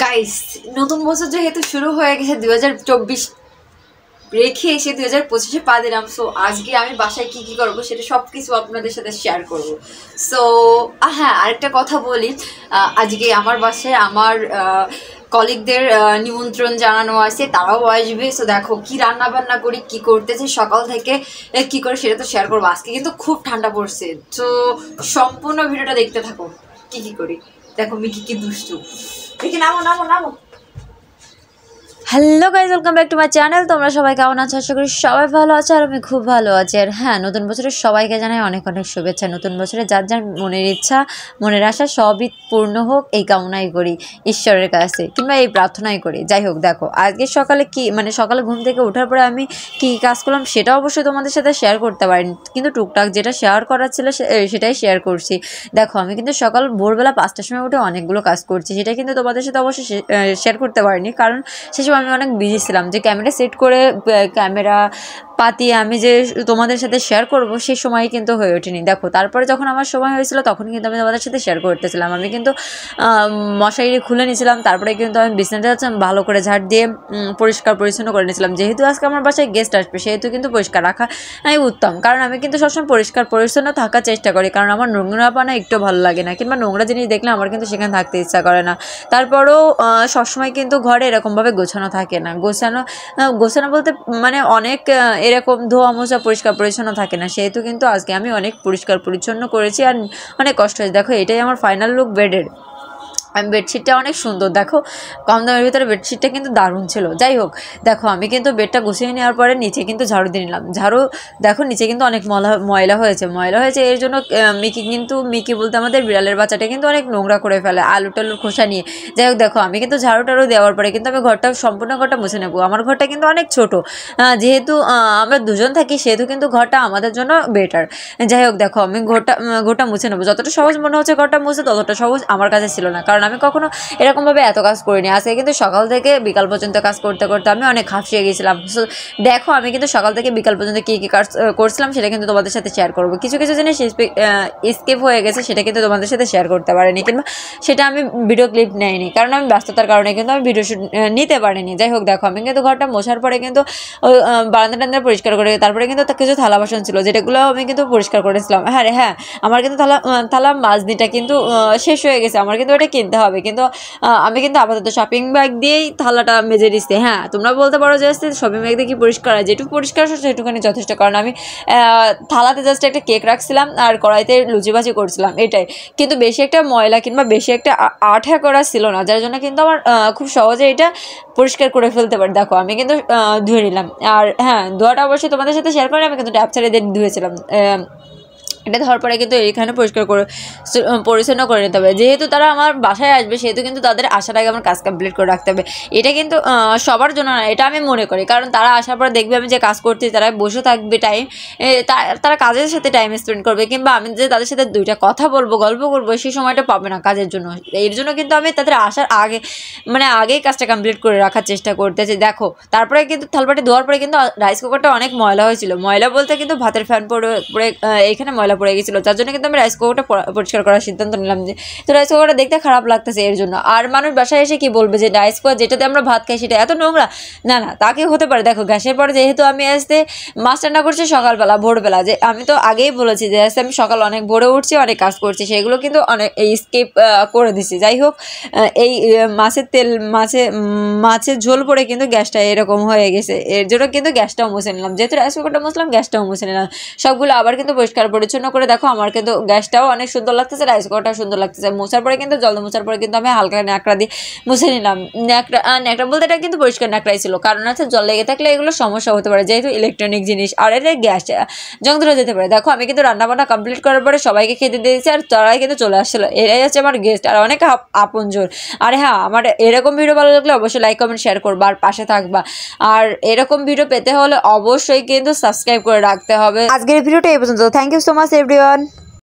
Guys, নতুন বছর যেহেতু শুরু হয়ে গেছে 2024 রেখে এসে 2025-এ পা দিলাম। সো আজকে আমি বাসায় কি কি করবো সেটা সব কিছু আপনাদের সাথে শেয়ার করব। সো হ্যাঁ, আরেকটা কথা বলি, আজকে আমার বাসায় আমার কলিগদের নিমন্ত্রণ জানানো আছে, তারাও আসবে। সো দেখো কি রান্না বান্না করি, কি করতেছে সকাল থেকে, কি করে সেটা তো শেয়ার করবো। আজকে কিন্তু খুব ঠান্ডা পড়ছে, তো সম্পূর্ণ ভিডিওটা দেখতে থাকো কি কি করি। দেখো মিকি কি দুষ্টু, দেখি নামো নামো নামো। Hello guys, welcome back to my channel. তোমরা সবাই কেমন আছো? আশা করি সবাই ভালো আছে, আর আমি খুব ভালো আছি। আর হ্যাঁ, নতুন বছরের সবাইকে জানাই অনেক অনেক শুভেচ্ছা। নতুন বছরে যার যার মনের ইচ্ছা, মনের আশা সবই পূর্ণ হোক, এই কামনাই করি ঈশ্বরের কাছে, কিংবা এই প্রার্থনাই করি। যাই হোক, দেখো আজকে সকালে সকালে ঘুম থেকে ওঠার পরে আমি কী কাজ করলাম সেটা অবশ্যই তোমাদের সাথে শেয়ার করতে পারিনি, কিন্তু টুকটাক যেটা শেয়ার করার ছিল সেটাই শেয়ার করছি। দেখো আমি কিন্তু সকাল ভোরবেলা 5টার সময় উঠে অনেকগুলো কাজ করছি, সেটা কিন্তু তোমাদের সাথে অবশ্যই শেয়ার করতে পারিনি, কারণ সে সময় আমি অনেক বিজি ছিলাম। যে ক্যামেরা সেট করে ক্যামেরা পাতিয়ে আমি যে তোমাদের সাথে শেয়ার করব সেই সময় কিন্তু হয়ে ওঠেনি। দেখো তারপরে যখন আমার সময় হয়েছিল তখন কিন্তু আমি তোমাদের সাথে শেয়ার করতেছিলাম। আমি কিন্তু মশারি খুলে নিয়েছিলাম, তারপরে কিন্তু আমি বিছানাটা ভালো করে ঝাড় দিয়ে পরিষ্কার পরিচ্ছন্ন করে নিয়েছিলাম। যেহেতু আজকে আমার বাসায় গেস্ট আসবে সেহেতু কিন্তু পরিষ্কার রাখা উত্তম, কারণ আমি কিন্তু সবসময় পরিষ্কার পরিচ্ছন্ন থাকার চেষ্টা করি, কারণ আমার নোংরাপানা একটু ভালো লাগে না, কিংবা নোংরা জিনিস দেখলে আমার কিন্তু সেখানে থাকতে ইচ্ছা করে না। তারপরেও সবসময় কিন্তু ঘরে এরকমভাবে গোছানো থাকে না। গোছানো বলতে অনেক এরকম ধোয়া মোছা পরিষ্কার পরিচ্ছন্ন থাকে না, সেহেতু কিন্তু আজকে আমি অনেক পরিষ্কার পরিচ্ছন্ন করেছি আর অনেক কষ্ট হয়েছে। দেখো এটাই আমার ফাইনাল লুক বেডের। বেডশিটটা অনেক সুন্দর, দেখো কম দামের ভিতরে বেডশিটটা কিন্তু দারুণ ছিল। যাই হোক, দেখো আমি কিন্তু বেডটা গুছিয়ে নেওয়ার পরে নিচে কিন্তু ঝাড়ু দিয়ে নিলাম। দেখো নিচে কিন্তু অনেক ময়লা হয়েছে এর জন্য মিকি বলতে আমাদের বিড়ালের বাচ্চাটা কিন্তু অনেক নোংরা করে ফেলে আলু টালুর খোসা নিয়ে। যাই হোক, দেখো আমি কিন্তু ঝাড়ু টাড়ু দেওয়ার পরে কিন্তু আমি সম্পূর্ণ ঘরটা মুছে নেবো। আমার ঘরটা কিন্তু অনেক ছোট, যেহেতু আমরা দুজন থাকি সেহেতু কিন্তু ঘরটা আমাদের জন্য বেটার। যাই হোক, দেখো আমি ঘরটা মুছে নেবো। যতটা সহজ মনে হচ্ছে ঘরটা মুছে, ততটা সহজ আমার কাছে ছিল না, কারণ আমি কখনো এরকমভাবে এত কাজ করিনি। আজকে কিন্তু সকাল থেকে বিকাল পর্যন্ত কাজ করতে করতে আমি অনেক হাঁপিয়ে গেছিলাম। সো দেখো আমি কিন্তু সকাল থেকে বিকাল পর্যন্ত কী কী কাজ করছিলাম সেটা কিন্তু তোমাদের সাথে শেয়ার করবো। কিছু কিছু জিনিস স্কিপ হয়ে গেছে, সেটা কিন্তু তোমাদের সাথে শেয়ার করতে পারিনি, কিংবা সেটা আমি ভিডিও ক্লিপ নেইনি, কারণ আমি ব্যস্ততার কারণে কিন্তু আমি ভিডিও শুট নিতে পারিনি। যাই হোক, দেখো আমি কিন্তু ঘরটা মোছার পরে কিন্তু বারান্দা টান্দা পরিষ্কার করে, তারপরে কিন্তু কিছু থালা বাসন ছিল যেগুলো আমি কিন্তু পরিষ্কার করেছিলাম। হ্যাঁ, আমার কিন্তু থালা মাজনিটা কিন্তু শেষ হয়ে গেছে, আমার কিন্তু ওটা কিনতে হবে, কিন্তু আমি কিন্তু আপাতত শপিং ব্যাগ দিয়েই থালাটা মেজে দিচ্ছি। হ্যাঁ, তোমরা বলতে পারো যে শপিং ব্যাগ দিয়ে কি পরিষ্কার হয়, যেটুকু পরিষ্কার হয় সেটুকুনি যথেষ্ট, কারণ আমি থালাতে জাস্ট একটা কেক রাখছিলাম আর কড়াইতে লুচি ভাজি করছিলাম, এটাই। কিন্তু বেশি একটা ময়লা কিংবা বেশি একটা আঠা করা ছিল না, যার জন্য কিন্তু আমার খুব সহজে এটা পরিষ্কার করে ফেলতে পারি। দেখো আমি কিন্তু ধুয়ে নিলাম, আর হ্যাঁ ধোয়াটা অবশ্যই তোমাদের সাথে শেয়ার করে আমি কিন্তু ট্যাপ ছেড়ে দিয়ে ধুয়েছিলাম। এটা ধোয়ার পরে কিন্তু এখানে পরিচ্ছন্ন করে নিতে হবে। যেহেতু তারা আমার বাসায় আসবে সেহেতু কিন্তু তাদের আসার আগে আমার কাজ কমপ্লিট করে রাখতে হবে। এটা কিন্তু সবার জন্য না, এটা আমি মনে করি, কারণ তারা আসার পর দেখবে আমি যে কাজ করছি, তারা বসে থাকবে তারা কাজের সাথে টাইম স্পেন্ড করবে, কিংবা আমি যে তাদের সাথে দুইটা কথা বলবো, গল্প করবো, সেই সময়টা পাবে না কাজের জন্য। এর জন্য কিন্তু আমি তাদের আসার আগে আগেই কাজটা কমপ্লিট করে রাখার চেষ্টা করতেছি। দেখো তারপরে কিন্তু থালবাটি ধোয়ার পরে কিন্তু রাইস কুকারটা অনেক ময়লা হয়েছিল। ময়লা বলতে কিন্তু ভাতের ফ্যান পরে এখানে ময়লা পড়ে গেছিলো, যার জন্য কিন্তু আমি রাইস কুকারটা পরিষ্কার করার সিদ্ধান্ত নিলাম। যে তো রাইস কুকারটা দেখতে খারাপ লাগতেছে এর জন্য, আর মানুষ বাসায় এসে কি বলবে যে রাইস কুকার যেটাতে আমরা ভাত খাই সেটা এত নোংরা। না, তাকে হতে পারে। দেখো গ্যাসের পরে যেহেতু আমি আসতে মাছ রান্না করছি সকালবেলা ভোরবেলা, যে আমি তো আগেই বলেছি যে আমি সকাল অনেক ভোরে উঠছি, অনেক কাজ করছি, সেগুলো কিন্তু অনেক স্কিপ করে দিচ্ছি। যাই হোক, এই মাছের ঝোল পরে কিন্তু গ্যাসটা এরকম হয়ে গেছে, এর জন্য কিন্তু গ্যাসটাও মুছে নিলাম। যেহেতু রাইস কুকারটা মুছলাম, গ্যাসটাও মুছে নিলাম, সবগুলো আবার কিন্তু পরিষ্কার পরিচ্ছন্ন করে। দেখো আমার কিন্তু গ্যাসটাও অনেক সুন্দর লাগতেছে, রাইস কুকারটাও সুন্দর লাগতেছে। মোছার পরে কিন্তু জল মোছার পরে কিন্তু আমি হালকা ন্যাকড়া দিয়ে মুছে নিলাম। ন্যাকড়া বলতে এটা কিন্তু পরিষ্কার ন্যাকড়াই ছিল, কারণ আছে জল লেগে থাকলে এগুলো সমস্যা হতে পারে, যেহেতু ইলেকট্রনিক জিনিস, আর এটা গ্যাস জং ধরে যেতে পারে। দেখো আমি কিন্তু রান্নাবান্না কমপ্লিট করার পরে সবাইকে খেতে দিয়েছি, আর তারাই কিন্তু চলে আসছিলো। এরাই হচ্ছে আমার গেস্ট আর অনেক আপনজন। আর হ্যাঁ, আমার এরকম ভিডিও ভালো লাগলে অবশ্যই লাইক কমেন্ট শেয়ার করবা আর পাশে থাকবা, আর এরকম ভিডিও পেতে হলে অবশ্যই কিন্তু সাবস্ক্রাইব করে রাখতে হবে। আজকের ভিডিওটা এই পর্যন্ত। Thank you so much everyone.